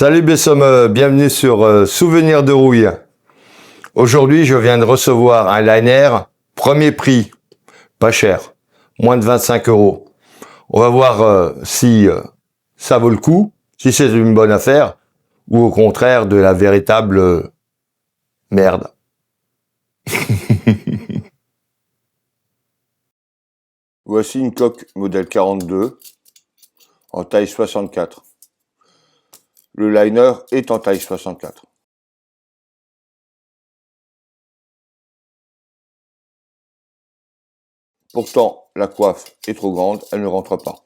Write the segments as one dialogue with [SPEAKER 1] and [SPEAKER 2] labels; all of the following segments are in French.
[SPEAKER 1] Salut Bessomme, bienvenue sur Souvenirs de rouille. Aujourd'hui, je viens de recevoir un liner, premier prix, pas cher, moins de 25 €. On va voir si ça vaut le coup, si c'est une bonne affaire, ou au contraire de la véritable merde. Voici une coque modèle 42 en taille 64. Le liner est en taille 64. Pourtant, la coiffe est trop grande, elle ne rentre pas.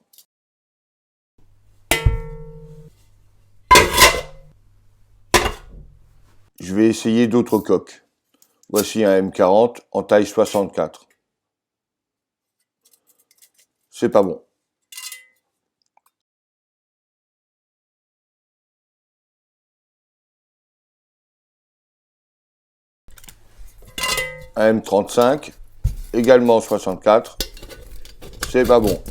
[SPEAKER 1] Je vais essayer d'autres coques. Voici un M40 en taille 64. C'est pas bon. Un M35, également 64. C'est pas bon.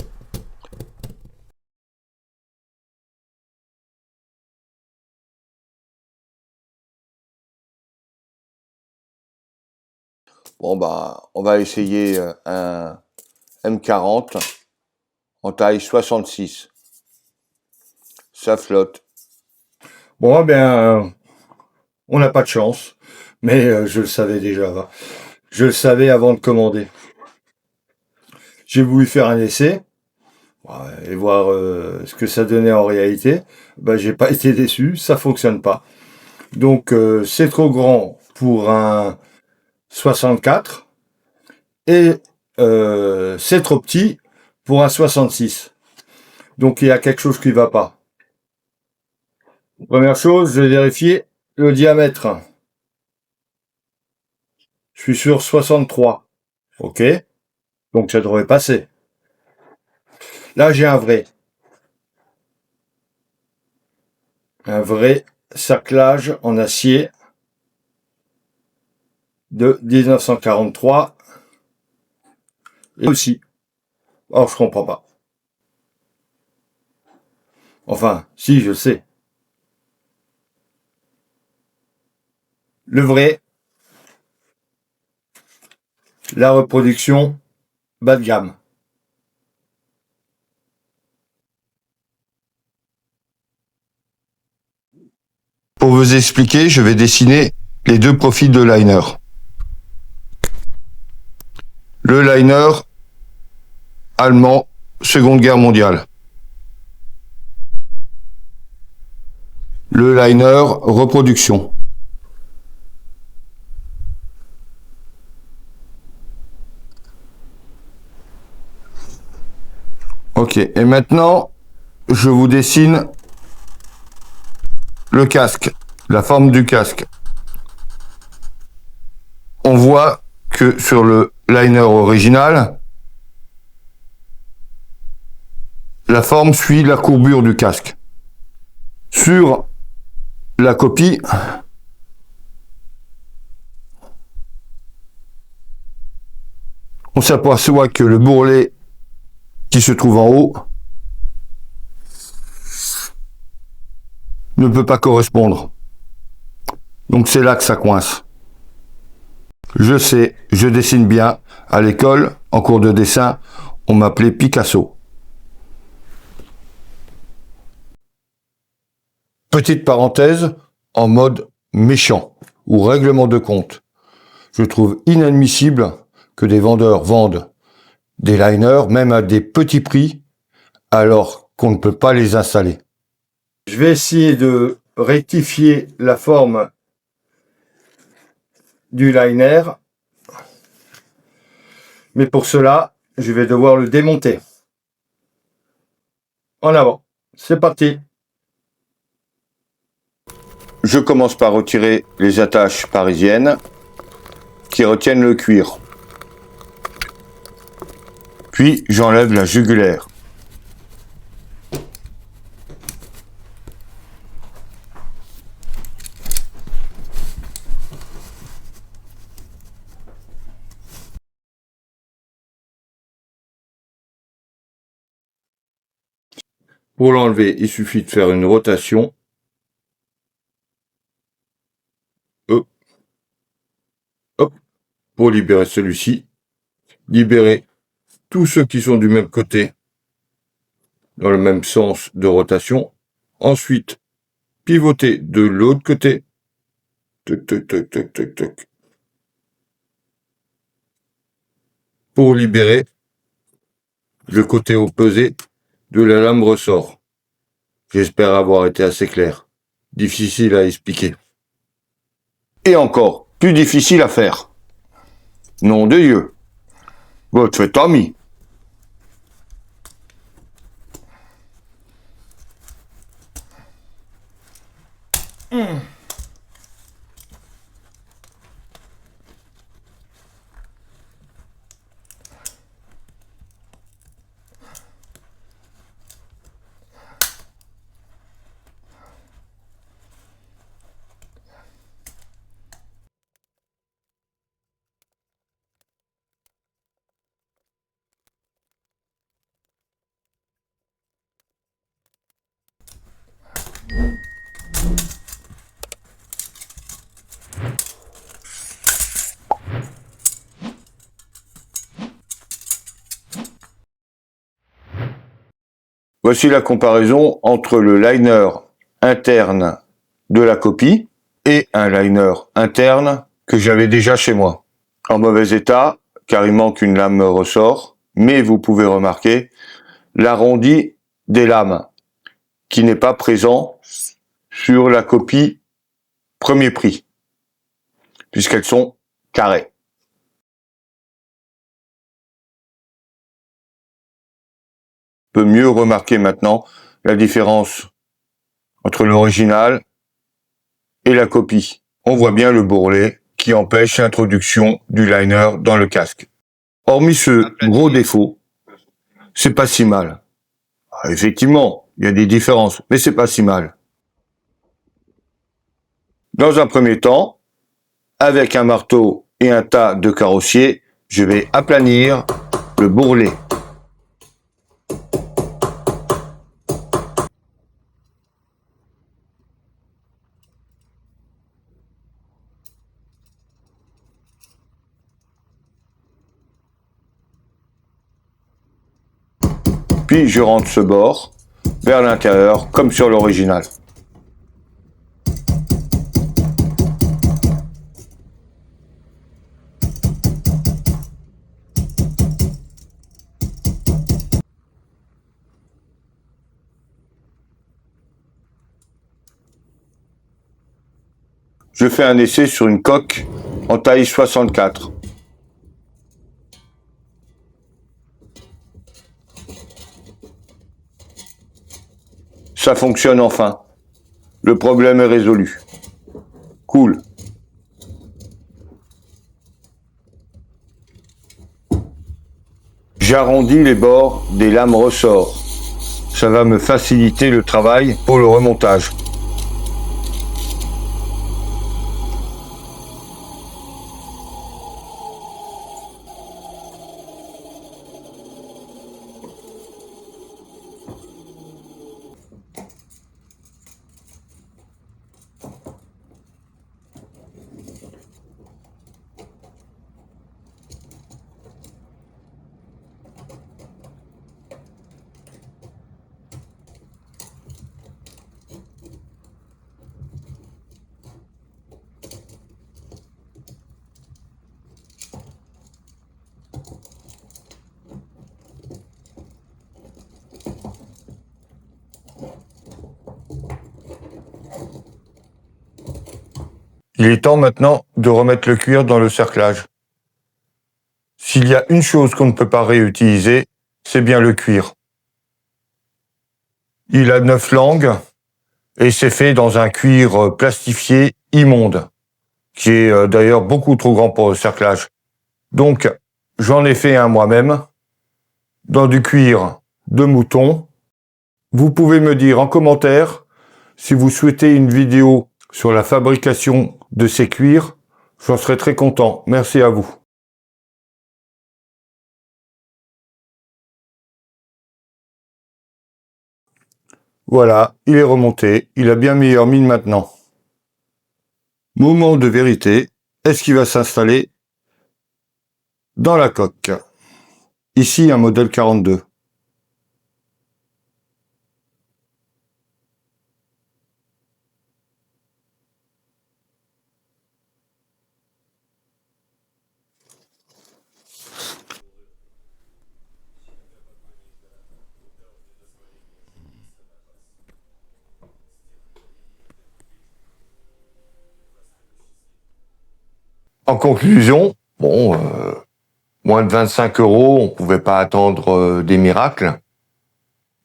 [SPEAKER 1] Bon bah, on va essayer un M40 en taille 66. Ça flotte.
[SPEAKER 2] Bon, eh bien, on n'a pas de chance, mais je le savais déjà. Je le savais avant de commander. J'ai voulu faire un essai et voir ce que ça donnait en réalité. Ben, j'ai pas été déçu, ça fonctionne pas. Donc, c'est trop grand pour un 64 et c'est trop petit pour un 66. Donc, il y a quelque chose qui va pas. Première chose, je vais vérifier le diamètre. Je suis sur 63. Ok. Donc ça devrait passer. Là, j'ai un vrai cerclage en acier de 1943. Et aussi. Oh, je comprends pas. Enfin, si, je sais. Le vrai, la reproduction bas de gamme.
[SPEAKER 1] Pour vous expliquer, je vais dessiner les deux profils de liner. Le liner allemand, Seconde Guerre mondiale. Le liner reproduction. Ok, et maintenant, je vous dessine le casque, la forme du casque. On voit que sur le liner original, la forme suit la courbure du casque. Sur la copie, on s'aperçoit que le bourrelet qui se trouve en haut ne peut pas correspondre. Donc c'est là que ça coince. Je sais, je dessine bien. À l'école, en cours de dessin, on m'appelait Picasso. Petite parenthèse, en mode méchant ou règlement de compte. Je trouve inadmissible que des vendeurs vendent des liners, même à des petits prix, alors qu'on ne peut pas les installer.
[SPEAKER 2] Je vais essayer de rectifier la forme du liner. Mais pour cela, je vais devoir le démonter. En avant. C'est parti.
[SPEAKER 1] Je commence par retirer les attaches parisiennes qui retiennent le cuir. Puis j'enlève la jugulaire. Pour l'enlever, il suffit de faire une rotation pour libérer celui-ci. Libérer tous ceux qui sont du même côté, dans le même sens de rotation. Ensuite, pivoter de l'autre côté. Toc, toc, toc, toc, toc, toc. Pour libérer le côté opposé de la lame ressort. J'espère avoir été assez clair. Difficile à expliquer. Et encore, plus difficile à faire. Nom de Dieu. Votre Tommy. Voici la comparaison entre le liner interne de la copie et un liner interne que j'avais déjà chez moi. En mauvais état, car il manque une lame ressort, mais vous pouvez remarquer l'arrondi des lames qui n'est pas présent sur la copie premier prix, puisqu'elles sont carrées. On peut mieux remarquer maintenant la différence entre l'original et la copie. On voit bien le bourrelet qui empêche l'introduction du liner dans le casque. Hormis ce gros défaut, c'est pas si mal. Effectivement, il y a des différences, mais c'est pas si mal. Dans un premier temps, avec un marteau et un tas de carrossier, je vais aplanir le bourrelet. Puis je rentre ce bord vers l'intérieur comme sur l'original. Je fais un essai sur une coque en taille 64. Ça fonctionne enfin. Le problème est résolu. Cool. J'arrondis les bords des lames ressorts. Ça va me faciliter le travail pour le remontage. Il est temps maintenant de remettre le cuir dans le cerclage. S'il y a une chose qu'on ne peut pas réutiliser, c'est bien le cuir. Il a 9 langues et c'est fait dans un cuir plastifié immonde, qui est d'ailleurs beaucoup trop grand pour le cerclage. Donc, j'en ai fait un moi-même, dans du cuir de mouton. Vous pouvez me dire en commentaire si vous souhaitez une vidéo sur la fabrication de ces cuirs. J'en serai très content. Merci à vous. Voilà, il est remonté. Il a bien meilleure mine maintenant. Moment de vérité. Est-ce qu'il va s'installer?
[SPEAKER 2] dans la coque. Ici, un modèle 42.
[SPEAKER 1] En conclusion, bon, moins de 25 euros, on pouvait pas attendre des miracles.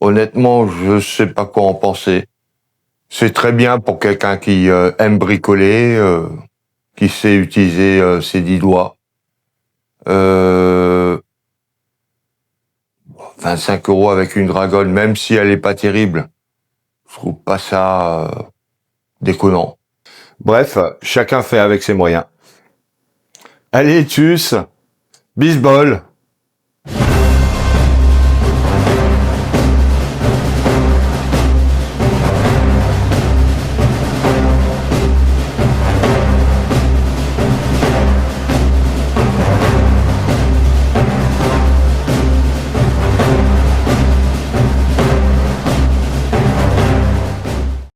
[SPEAKER 1] Honnêtement, je sais pas quoi en penser. C'est très bien pour quelqu'un qui aime bricoler, qui sait utiliser ses 10 doigts. 25 euros avec une dragonne, même si elle est pas terrible, je trouve pas ça déconnant. Bref, chacun fait avec ses moyens. Allez, tchuss, bisbol.